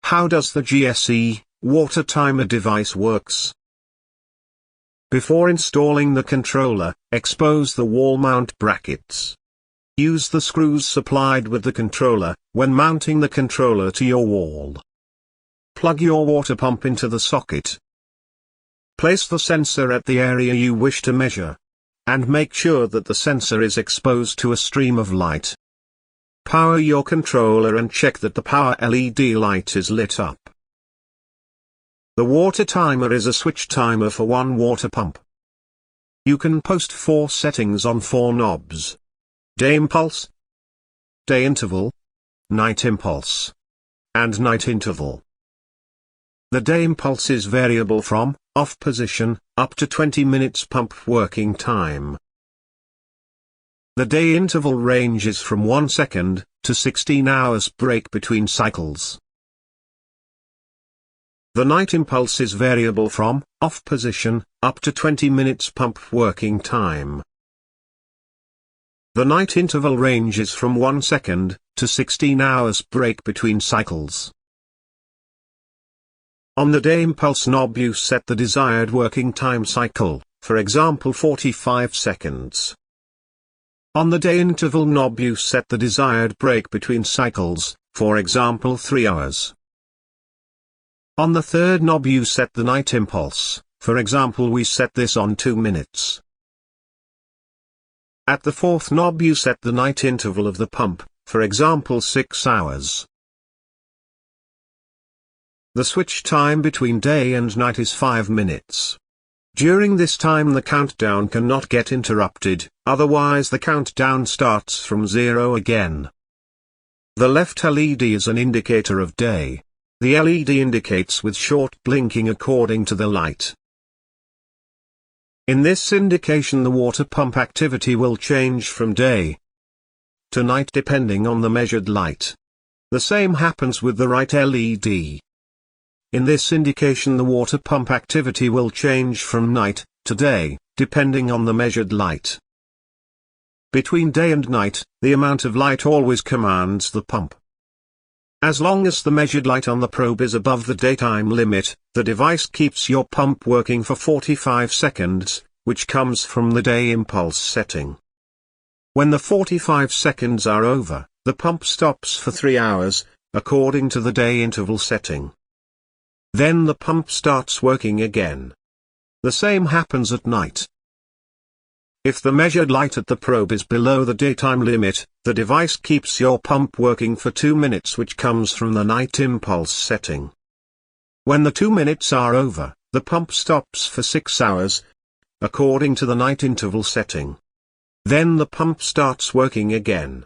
How does the GSE Water timer device works? Before installing the controller, expose the wall mount brackets. Use the screws supplied with the controller when mounting the controller to your wall. Plug your water pump into the socket. Place the sensor at the area you wish to measure, and make sure that the sensor is exposed to a stream of light. Power your controller and check that the power LED light is lit up. The water timer is a switch timer for one water pump. You can post 4 settings on 4 knobs: day impulse, day interval, night impulse, and night interval. The day impulse is variable from off position up to 20 minutes pump working time. The day interval ranges from 1 second to 16 hours break between cycles. The night impulse is variable from off position up to 20 minutes pump working time. The night interval ranges from 1 second to 16 hours break between cycles. On the day impulse knob you set the desired working time cycle, for example 45 seconds. On the day interval knob you set the desired break between cycles, for example 3 hours. On the third knob you set the night impulse, for example we set this on 2 minutes. At the fourth knob you set the night interval of the pump, for example 6 hours. The switch time between day and night is 5 minutes. During this time the countdown cannot get interrupted, otherwise the countdown starts from 0 again. The left LED is an indicator of day. The LED indicates with short blinking according to the light. In this indication the water pump activity will change from day to night depending on the measured light. The same happens with the right LED. In this indication the water pump activity will change from night to day, depending on the measured light. Between day and night, the amount of light always commands the pump. As long as the measured light on the probe is above the daytime limit, the device keeps your pump working for 45 seconds, which comes from the day impulse setting. When the 45 seconds are over, the pump stops for 3 hours, according to the day interval setting. Then the pump starts working again. The same happens at night. If the measured light at the probe is below the daytime limit, the device keeps your pump working for 2 minutes, which comes from the night impulse setting. When the 2 minutes are over, the pump stops for 6 hours, according to the night interval setting. Then the pump starts working again.